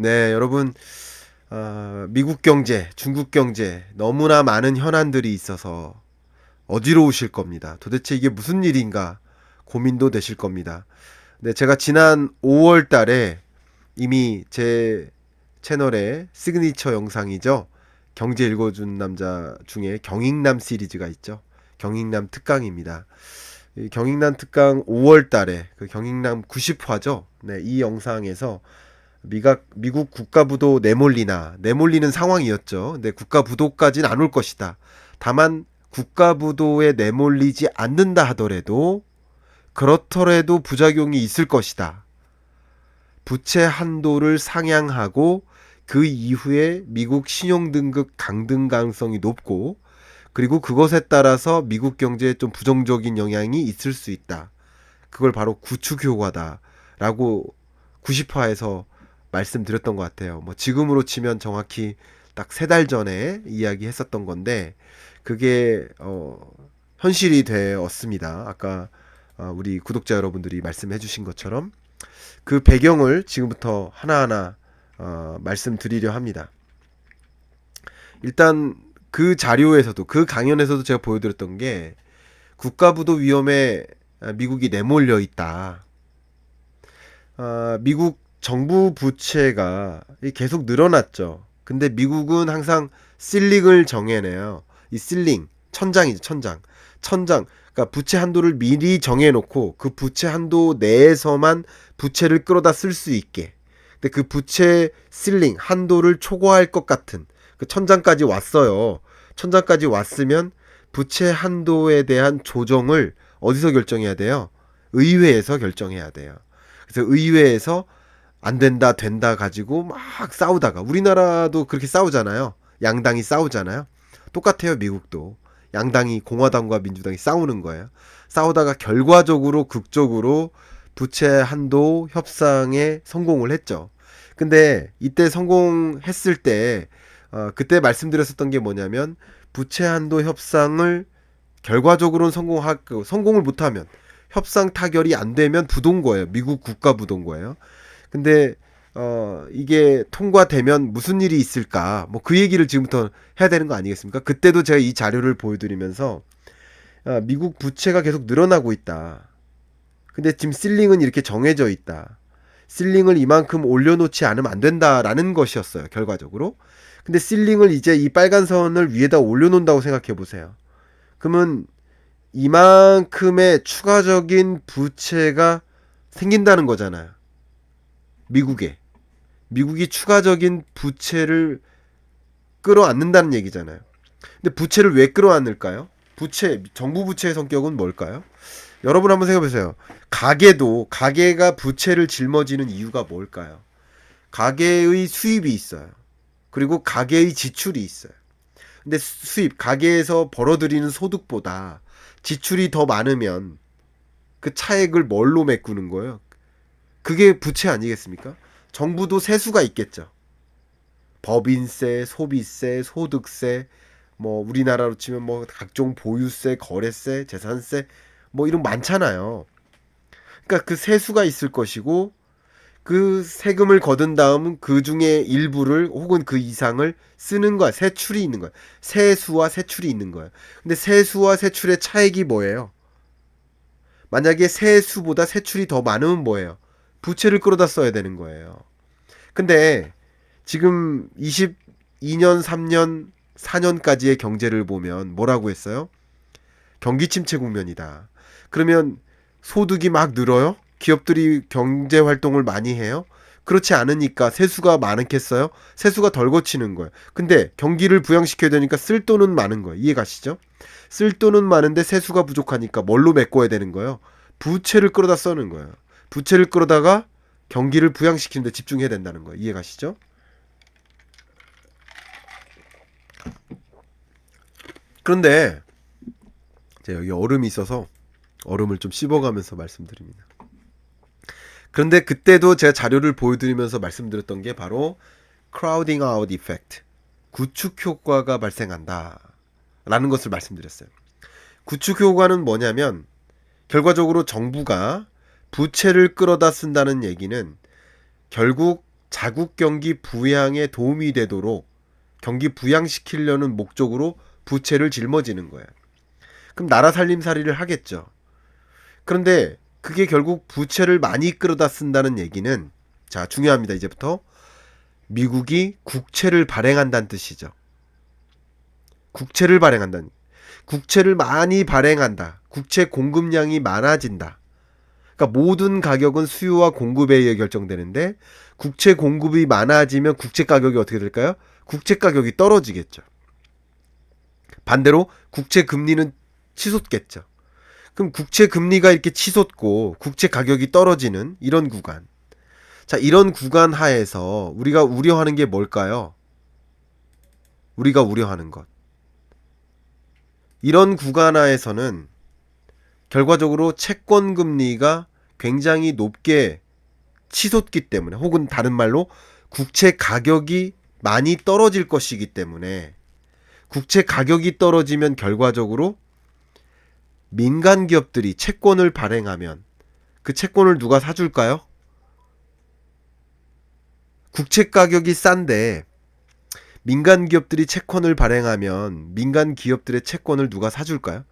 네, 여러분, 미국 경제, 중국 경제, 너무나 많은 현안들이 있어서 어지러우실 겁니다. 도대체 이게 무슨 일인가 고민도 되실 겁니다. 네, 제가 지난 5월 달에 이미 제 채널에 시그니처 영상이죠. 경제 읽어준 남자 중에 경익남 시리즈가 있죠. 경익남 특강입니다. 이 경익남 특강 5월 달에 그 경익남 90화죠. 네, 이 영상에서 미국 국가부도 내몰리는 상황이었죠. 근데 국가부도까지는 안 올 것이다. 다만 국가부도에 내몰리지 않는다 하더라도 그렇더라도 부작용이 있을 것이다. 부채 한도를 상향하고 그 이후에 미국 신용등급 강등 가능성이 높고 그리고 그것에 따라서 미국 경제에 좀 부정적인 영향이 있을 수 있다. 그걸 바로 구축 효과다라고 90화에서 말씀드렸던 것 같아요. 뭐 지금으로 치면 정확히 딱 3달 전에 이야기했었던 건데 그게 현실이 되었습니다. 아까 우리 구독자 여러분들이 말씀해 주신 것처럼 그 배경을 지금부터 하나하나 말씀드리려 합니다. 일단 그 자료에서도 그 강연에서도 제가 보여드렸던 게 국가부도 위험에 미국이 내몰려 있다. 미국 정부 부채가 계속 늘어났죠. 근데 미국은 항상 실링을 정해내요. 이 실링, 천장이죠, 천장. 천장, 그러니까 부채 한도를 미리 정해놓고 그 부채 한도 내에서만 부채를 끌어다 쓸 수 있게. 근데 그 부채 실링, 한도를 초과할 것 같은 그 천장까지 왔어요. 천장까지 왔으면 부채 한도에 대한 조정을 어디서 결정해야 돼요? 의회에서 결정해야 돼요. 그래서 의회에서 안 된다 된다 가지고 막 싸우다가 우리나라도 그렇게 싸우잖아요. 양당이 싸우잖아요. 똑같아요. 미국도 양당이 공화당과 민주당이 싸우는 거예요. 싸우다가 결과적으로 극적으로 부채 한도 협상에 성공을 했죠. 근데 이때 성공했을 때 그때 말씀드렸었던 게 뭐냐면 부채 한도 협상을 결과적으로는 성공하고 성공을 못하면 협상 타결이 안 되면 부도인 거예요. 미국 국가 부도인 거예요. 근데 이게 통과되면 무슨 일이 있을까? 뭐 그 얘기를 지금부터 해야 되는 거 아니겠습니까? 그때도 제가 이 자료를 보여드리면서 미국 부채가 계속 늘어나고 있다. 근데 지금 실링은 이렇게 정해져 있다. 실링을 이만큼 올려놓지 않으면 안 된다라는 것이었어요. 결과적으로. 근데 실링을 이제 이 빨간 선을 위에다 올려놓는다고 생각해 보세요. 그러면 이만큼의 추가적인 부채가 생긴다는 거잖아요. 미국에. 미국이 추가적인 부채를 끌어안는다는 얘기잖아요. 근데 부채를 왜 끌어안을까요? 정부 부채의 성격은 뭘까요? 여러분 한번 생각해 보세요. 가게가 부채를 짊어지는 이유가 뭘까요? 가게의 수입이 있어요. 그리고 가게의 지출이 있어요. 근데 가게에서 벌어들이는 소득보다 지출이 더 많으면 그 차액을 뭘로 메꾸는 거예요? 그게 부채 아니겠습니까? 정부도 세수가 있겠죠. 법인세, 소비세, 소득세, 뭐 우리나라로 치면 뭐 각종 보유세, 거래세, 재산세 뭐 이런 많잖아요. 그러니까 그 세수가 있을 것이고 그 세금을 거둔 다음 그 중에 일부를 혹은 그 이상을 쓰는 거야. 세출이 있는 거야. 세수와 세출이 있는 거야. 근데 세수와 세출의 차액이 뭐예요? 만약에 세수보다 세출이 더 많으면 뭐예요? 부채를 끌어다 써야 되는 거예요. 근데 지금 22년, 3년, 4년까지의 경제를 보면 뭐라고 했어요? 경기 침체 국면이다. 그러면 소득이 막 늘어요? 기업들이 경제 활동을 많이 해요? 그렇지 않으니까 세수가 많겠어요? 세수가 덜 거치는 거예요. 근데 경기를 부양시켜야 되니까 쓸 돈은 많은 거예요. 이해 가시죠? 쓸 돈은 많은데 세수가 부족하니까 뭘로 메꿔야 되는 거예요? 부채를 끌어다 써는 거예요. 부채를 끌어다가 경기를 부양시키는 데 집중해야 된다는 거예요. 이해 가시죠? 그런데 제가 여기 얼음이 있어서 얼음을 좀 씹어가면서 말씀드립니다. 그런데 그때도 제가 자료를 보여드리면서 말씀드렸던 게 바로 crowding out effect, 구축 효과가 발생한다 라는 것을 말씀드렸어요. 구축 효과는 뭐냐면 결과적으로 정부가 부채를 끌어다 쓴다는 얘기는 결국 자국 경기 부양에 도움이 되도록 경기 부양시키려는 목적으로 부채를 짊어지는 거예요. 그럼 나라 살림살이를 하겠죠. 그런데 그게 결국 부채를 많이 끌어다 쓴다는 얘기는, 자, 중요합니다. 이제부터 미국이 국채를 발행한다는 뜻이죠. 국채를 발행한다는, 국채를 많이 발행한다. 국채 공급량이 많아진다. 그러니까 모든 가격은 수요와 공급에 의해 결정되는데, 국채 공급이 많아지면 국채 가격이 어떻게 될까요? 국채 가격이 떨어지겠죠. 반대로 국채 금리는 치솟겠죠. 그럼 국채 금리가 이렇게 치솟고 국채 가격이 떨어지는 이런 구간. 자, 이런 구간 하에서 우리가 우려하는 게 뭘까요? 우리가 우려하는 것. 이런 구간 하에서는 결과적으로 채권 금리가 굉장히 높게 치솟기 때문에, 혹은 다른 말로 국채 가격이 많이 떨어질 것이기 때문에, 국채 가격이 떨어지면 결과적으로 민간 기업들이 채권을 발행하면 그 채권을 누가 사줄까요? 국채 가격이 싼데 민간 기업들이 채권을 발행하면 민간 기업들의 채권을 누가 사줄까요?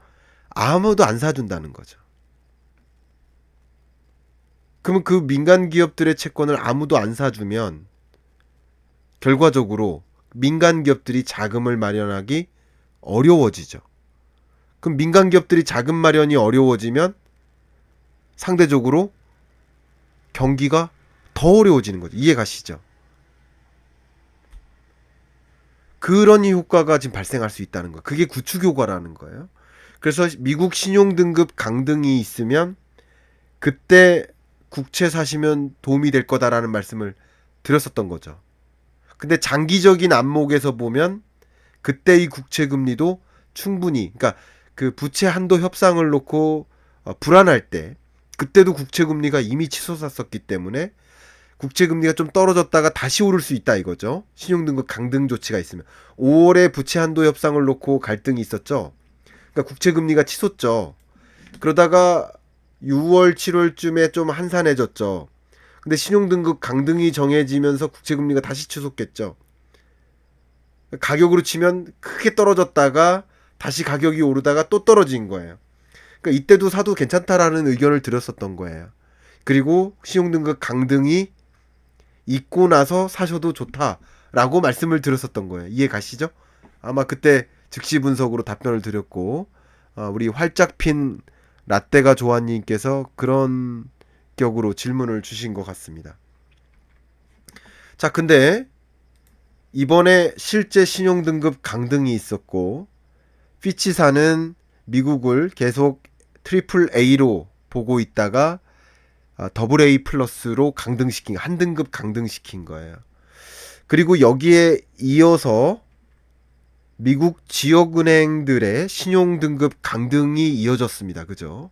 아무도 안 사준다는 거죠. 그러면 그 민간 기업들의 채권을 아무도 안 사주면 결과적으로 민간 기업들이 자금을 마련하기 어려워지죠. 그럼 민간 기업들이 자금 마련이 어려워지면 상대적으로 경기가 더 어려워지는 거죠. 이해 가시죠? 그런 효과가 지금 발생할 수 있다는 거예요. 그게 구축 효과라는 거예요. 그래서 미국 신용등급 강등이 있으면 그때 국채 사시면 도움이 될 거다라는 말씀을 드렸었던 거죠. 근데 장기적인 안목에서 보면 그때 이 국채 금리도 충분히, 그러니까 그 부채 한도 협상을 놓고 불안할 때, 그때도 국채 금리가 이미 치솟았었기 때문에 국채 금리가 좀 떨어졌다가 다시 오를 수 있다 이거죠. 신용등급 강등 조치가 있으면. 5월에 부채 한도 협상을 놓고 갈등이 있었죠. 그러니까 국채 금리가 치솟죠. 그러다가 6월, 7월쯤에 좀 한산해졌죠. 근데 신용등급 강등이 정해지면서 국채 금리가 다시 치솟겠죠. 가격으로 치면 크게 떨어졌다가 다시 가격이 오르다가 또 떨어진 거예요. 그러니까 이때도 사도 괜찮다라는 의견을 드렸었던 거예요. 그리고 신용등급 강등이 있고 나서 사셔도 좋다라고 말씀을 드렸었던 거예요. 이해 가시죠? 아마 그때 즉시 분석으로 답변을 드렸고, 우리 활짝 핀 라떼가 조아님께서 그런 격으로 질문을 주신 것 같습니다. 자, 근데 이번에 실제 신용등급 강등이 있었고, 피치사는 미국을 계속 트리플 A로 보고 있다가 더블 A 플러스로 강등시킨, 한 등급 강등시킨 거예요. 그리고 여기에 이어서 미국 지역은행들의 신용등급 강등이 이어졌습니다. 그죠?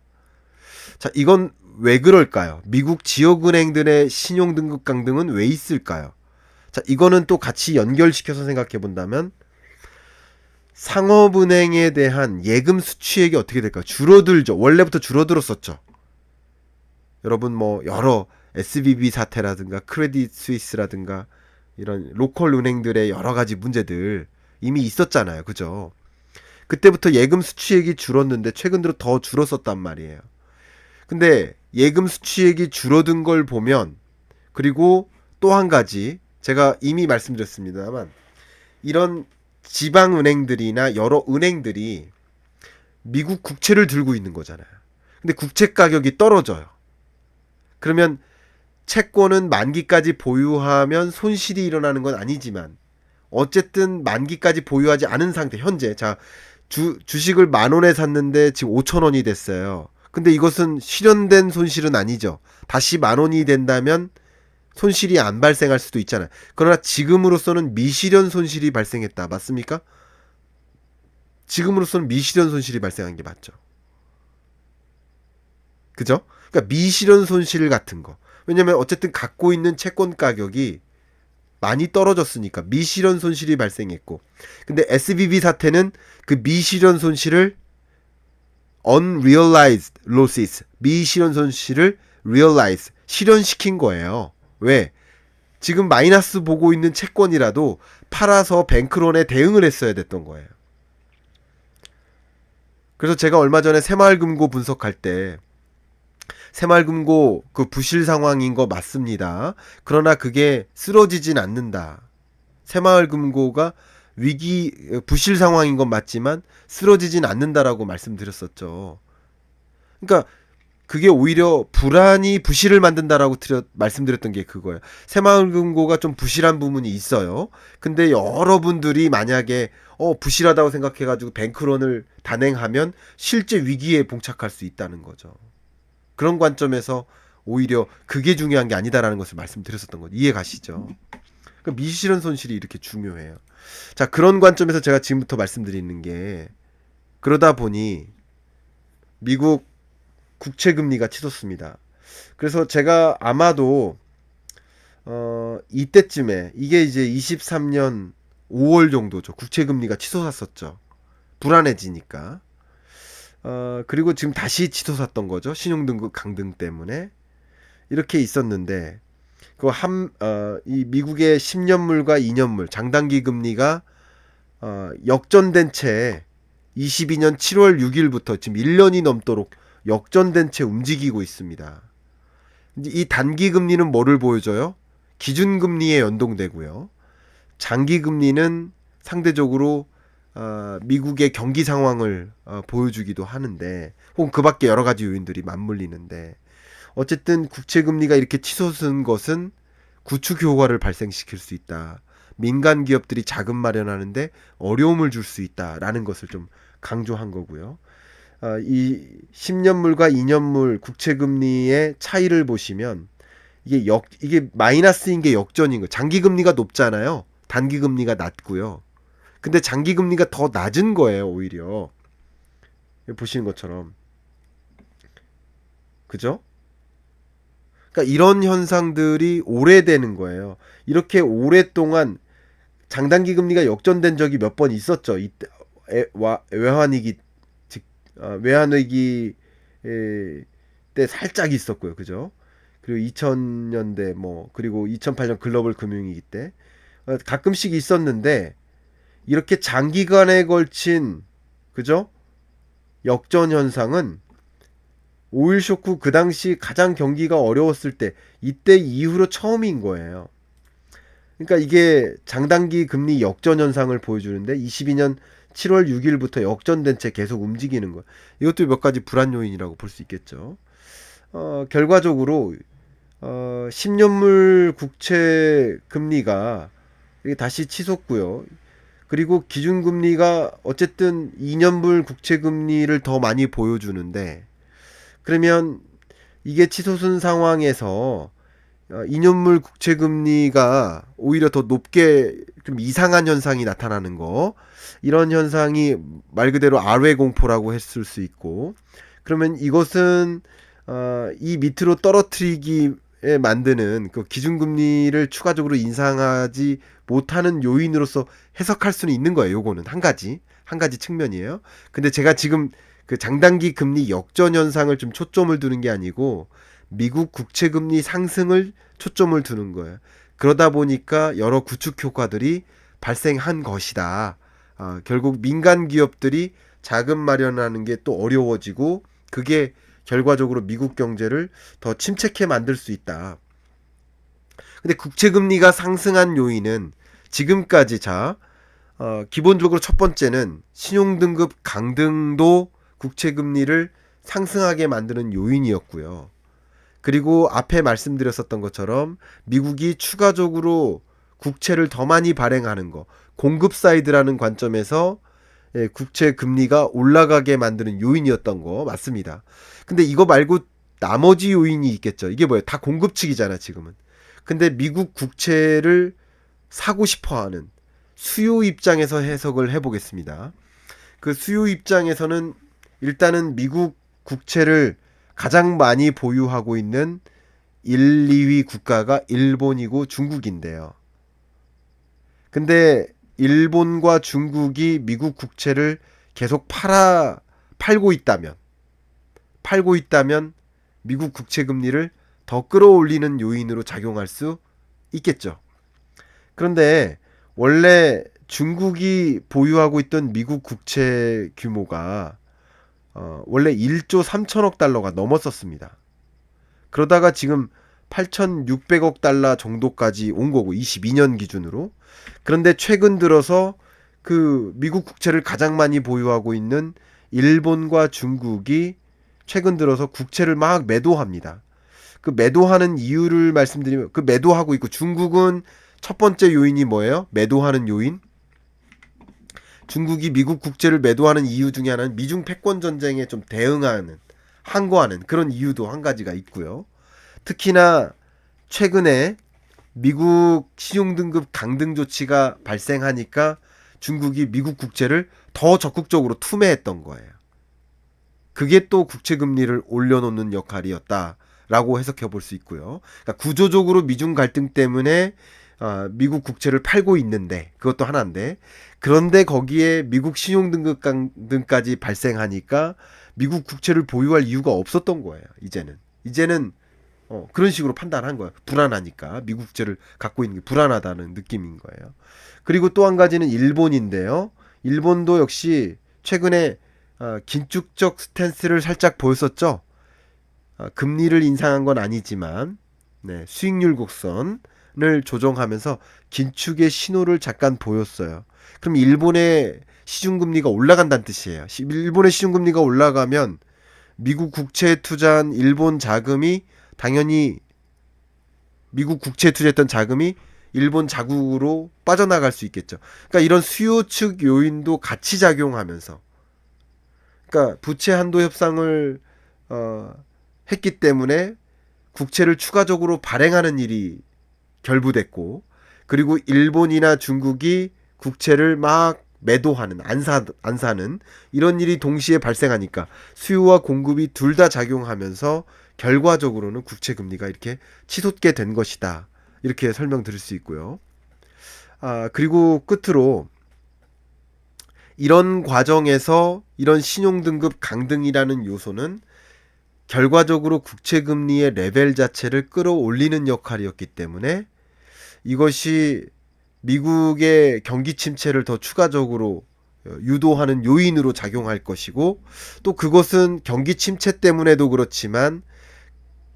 자, 이건 왜 그럴까요? 미국 지역은행들의 신용등급 강등은 왜 있을까요? 자, 이거는 또 같이 연결시켜서 생각해 본다면, 상업은행에 대한 예금 수취액이 어떻게 될까요? 줄어들죠. 원래부터 줄어들었었죠. 여러분 뭐 여러 SVB 사태라든가 크레딧 스위스라든가 이런 로컬 은행들의 여러 가지 문제들 이미 있었잖아요. 그죠? 그때부터 예금 수취액이 줄었는데 최근 들어 더 줄었었단 말이에요. 근데 예금 수취액이 줄어든 걸 보면, 그리고 또 한 가지 제가 이미 말씀드렸습니다만, 이런 지방 은행들이나 여러 은행들이 미국 국채를 들고 있는 거잖아요. 근데 국채 가격이 떨어져요. 그러면 채권은 만기까지 보유하면 손실이 일어나는 건 아니지만, 어쨌든 만기까지 보유하지 않은 상태, 현재 자 주식을 10,000원에 샀는데 지금 5,000원이 됐어요. 근데 이것은 실현된 손실은 아니죠. 다시 10,000원이 된다면 손실이 안 발생할 수도 있잖아요. 그러나 지금으로서는 미실현 손실이 발생했다. 맞습니까? 지금으로서는 미실현 손실이 발생한 게 맞죠. 그죠? 그러니까 미실현 손실 같은 거. 왜냐면 어쨌든 갖고 있는 채권 가격이 많이 떨어졌으니까 미실현 손실이 발생했고, 근데 SVB 사태는 그 미실현 손실을 unrealized losses, 미실현 손실을 realize, 실현시킨 거예요. 왜? 지금 마이너스 보고 있는 채권이라도 팔아서 뱅크론에 대응을 했어야 됐던 거예요. 그래서 제가 얼마 전에 새마을금고 분석할 때 새마을금고 그 부실 상황인 거 맞습니다. 그러나 그게 쓰러지진 않는다. 새마을금고가 위기 부실 상황인 건 맞지만 쓰러지진 않는다라고 말씀드렸었죠. 그러니까 그게 오히려 불안이 부실을 만든다라고 말씀드렸던 게 그거예요. 새마을금고가 좀 부실한 부분이 있어요. 근데 여러분들이 만약에 부실하다고 생각해가지고 뱅크론을 단행하면 실제 위기에 봉착할 수 있다는 거죠. 그런 관점에서 오히려 그게 중요한 게 아니다라는 것을 말씀드렸었던 거죠. 이해 가시죠? 그러니까 미실현 손실이 이렇게 중요해요. 자, 그런 관점에서 제가 지금부터 말씀드리는 게 그러다 보니 미국 국채 금리가 치솟습니다. 그래서 제가 아마도 이때쯤에 이게 이제 23년 5월 정도죠. 국채 금리가 치솟았었죠. 불안해지니까. 그리고 지금 다시 치솟았던 거죠. 신용등급 강등 때문에. 이렇게 있었는데 이 미국의 10년물과 2년물 장단기 금리가 역전된 채 22년 7월 6일부터 지금 1년이 넘도록 역전된 채 움직이고 있습니다. 이 단기 금리는 뭐를 보여줘요? 기준금리에 연동되고요. 장기 금리는 상대적으로 미국의 경기 상황을 보여주기도 하는데 혹은 그 밖에 여러 가지 요인들이 맞물리는데 어쨌든 국채 금리가 이렇게 치솟은 것은 구축 효과를 발생시킬 수 있다. 민간 기업들이 자금 마련하는데 어려움을 줄 수 있다라는 것을 좀 강조한 거고요. 이 10년물과 2년물 국채 금리의 차이를 보시면 이게 마이너스인 게 역전인 거예요. 장기 금리가 높잖아요. 단기 금리가 낮고요. 근데 장기 금리가 더 낮은 거예요, 오히려. 보시는 것처럼. 그죠? 그러니까 이런 현상들이 오래되는 거예요. 이렇게 오랫동안 장단기 금리가 역전된 적이 몇 번 있었죠. 이때 외환위기 외환위기 때 살짝 있었고요. 그죠? 그리고 2000년대 그리고 2008년 글로벌 금융위기 때 가끔씩 있었는데 이렇게 장기간에 걸친 그죠? 역전 현상은 오일 쇼크 그 당시 가장 경기가 어려웠을 때 이때 이후로 처음인 거예요. 그러니까 이게 장단기 금리 역전 현상을 보여주는데 22년 7월 6일부터 역전된 채 계속 움직이는 거. 이것도 몇 가지 불안 요인이라고 볼 수 있겠죠. 결과적으로 10년물 국채 금리가 다시 치솟고요. 그리고 기준금리가 어쨌든 2년물 국채 금리를 더 많이 보여주는데 그러면 이게 치솟은 상황에서 2년물 국채 금리가 오히려 더 높게 좀 이상한 현상이 나타나는 거 이런 현상이 말 그대로 아뢰 공포라고 했을 수 있고 그러면 이것은 이 밑으로 떨어뜨리기에 만드는 그 기준금리를 추가적으로 인상하지 못하는 요인으로서 해석할 수는 있는 거예요. 요거는 한 가지 측면이에요. 근데 제가 지금 그 장단기 금리 역전 현상을 좀 초점을 두는 게 아니고 미국 국채 금리 상승을 초점을 두는 거예요. 그러다 보니까 여러 구축 효과들이 발생한 것이다. 결국 민간 기업들이 자금 마련하는 게 또 어려워지고 그게 결과적으로 미국 경제를 더 침체케 만들 수 있다. 근데 국채 금리가 상승한 요인은 지금까지 기본적으로 첫 번째는 신용등급 강등도 국채 금리를 상승하게 만드는 요인이었고요. 그리고 앞에 말씀드렸었던 것처럼 미국이 추가적으로 국채를 더 많이 발행하는 거, 공급 사이드라는 관점에서 국채 금리가 올라가게 만드는 요인이었던 거 맞습니다. 근데 이거 말고 나머지 요인이 있겠죠. 이게 뭐예요? 다 공급 측이잖아, 지금은. 근데 미국 국채를 사고 싶어 하는 수요 입장에서 해석을 해보겠습니다. 그 수요 입장에서는 일단은 미국 국채를 가장 많이 보유하고 있는 1, 2위 국가가 일본이고 중국인데요. 근데 일본과 중국이 미국 국채를 계속 팔고 있다면 미국 국채 금리를 더 끌어올리는 요인으로 작용할 수 있겠죠. 그런데 원래 중국이 보유하고 있던 미국 국채 규모가 원래 1조 3천억 달러가 넘었었습니다. 그러다가 지금 8,600억 달러 정도까지 온 거고 22년 기준으로. 그런데 최근 들어서 그 미국 국채를 가장 많이 보유하고 있는 일본과 중국이 최근 들어서 국채를 막 매도합니다. 그 매도하는 이유를 말씀드리면 그 매도하고 있고 중국은 첫 번째 요인이 뭐예요? 매도하는 요인? 중국이 미국 국채를 매도하는 이유 중에 하나는 미중 패권 전쟁에 좀 대응하는 항거하는 그런 이유도 한 가지가 있고요. 특히나 최근에 미국 신용등급 강등 조치가 발생하니까 중국이 미국 국채를 더 적극적으로 투매했던 거예요. 그게 또 국채 금리를 올려놓는 역할이었다라고 해석해 볼 수 있고요. 그러니까 구조적으로 미중 갈등 때문에 미국 국채를 팔고 있는데 그것도 하나인데 그런데 거기에 미국 신용등급 강등까지 발생하니까 미국 국채를 보유할 이유가 없었던 거예요. 이제는 그런 식으로 판단한 거예요. 불안하니까 미국 국채를 갖고 있는 게 불안하다는 느낌인 거예요. 그리고 또 한 가지는 일본인데요. 일본도 역시 최근에 긴축적 스탠스를 살짝 보였었죠. 금리를 인상한 건 아니지만 수익률 곡선을 조정하면서 긴축의 신호를 잠깐 보였어요. 그럼 일본의 시중금리가 올라간다는 뜻이에요. 일본의 시중금리가 올라가면 미국 국채에 투자한 일본 자금이 당연히 미국 국채에 투자했던 자금이 일본 자국으로 빠져나갈 수 있겠죠. 그러니까 이런 수요 측 요인도 같이 작용하면서 그러니까 부채 한도 협상을 했기 때문에 국채를 추가적으로 발행하는 일이 결부됐고 그리고 일본이나 중국이 국채를 막 매도하는 안 사는 이런 일이 동시에 발생하니까 수요와 공급이 둘 다 작용하면서 결과적으로는 국채 금리가 이렇게 치솟게 된 것이다. 이렇게 설명드릴 수 있고요. 그리고 끝으로 이런 과정에서 이런 신용등급 강등이라는 요소는 결과적으로 국채금리의 레벨 자체를 끌어올리는 역할이었기 때문에 이것이 미국의 경기 침체를 더 추가적으로 유도하는 요인으로 작용할 것이고 또 그것은 경기 침체 때문에도 그렇지만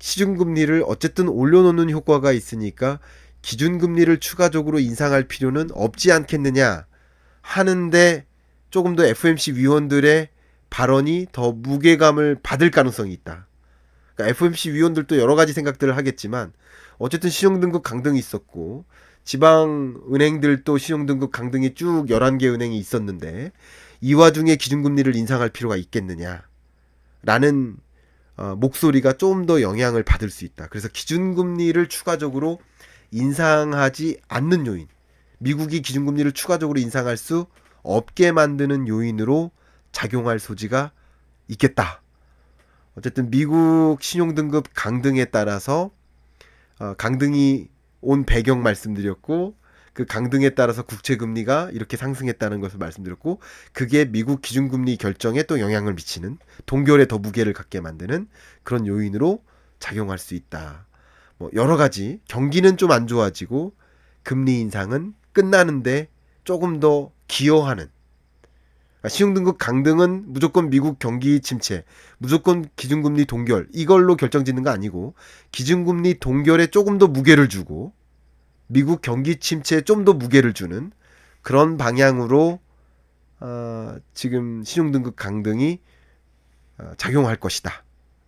시중금리를 어쨌든 올려놓는 효과가 있으니까 기준금리를 추가적으로 인상할 필요는 없지 않겠느냐 하는데 조금 더 FOMC 위원들의 발언이 더 무게감을 받을 가능성이 있다. 그러니까 FOMC 위원들도 여러 가지 생각들을 하겠지만 어쨌든 신용등급 강등이 있었고 지방 은행들도 신용등급 강등이 쭉 11개 은행이 있었는데 이 와중에 기준금리를 인상할 필요가 있겠느냐 라는 목소리가 좀 더 영향을 받을 수 있다. 그래서 기준금리를 추가적으로 인상하지 않는 요인, 미국이 기준금리를 추가적으로 인상할 수 없게 만드는 요인으로 작용할 소지가 있겠다. 어쨌든 미국 신용등급 강등에 따라서 강등이 온 배경 말씀드렸고 그 강등에 따라서 국채금리가 이렇게 상승했다는 것을 말씀드렸고 그게 미국 기준금리 결정에 또 영향을 미치는 동결에 더 무게를 갖게 만드는 그런 요인으로 작용할 수 있다. 뭐 여러 가지 경기는 좀 안 좋아지고 금리 인상은 끝나는데 조금 더 기여하는 신용등급 강등은 무조건 미국 경기 침체, 무조건 기준금리 동결 이걸로 결정짓는 거 아니고 기준금리 동결에 조금 더 무게를 주고 미국 경기 침체에 좀 더 무게를 주는 그런 방향으로 지금 신용등급 강등이 작용할 것이다.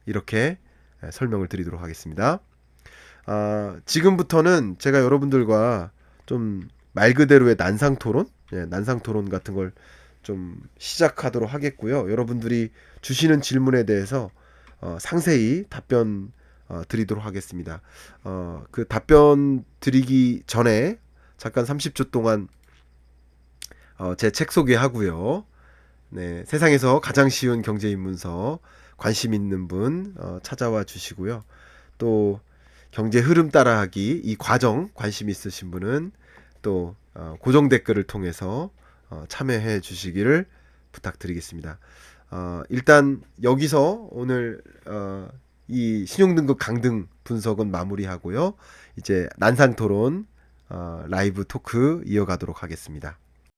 이렇게 설명을 드리도록 하겠습니다. 지금부터는 제가 여러분들과 좀 말 그대로의 난상 토론, 난상 토론 같은 걸 좀 시작하도록 하겠고요. 여러분들이 주시는 질문에 대해서 상세히 답변 드리도록 하겠습니다. 그 답변 드리기 전에 잠깐 30초 동안 제 책 소개하고요. 네, 세상에서 가장 쉬운 경제 입문서 관심 있는 분 찾아와 주시고요. 또 경제 흐름 따라하기 이 과정 관심 있으신 분은 또 고정 댓글을 통해서 참여해 주시기를 부탁드리겠습니다. 일단 여기서 오늘 이 신용등급 강등 분석은 마무리하고요. 이제 난상 토론 라이브 토크 이어가도록 하겠습니다.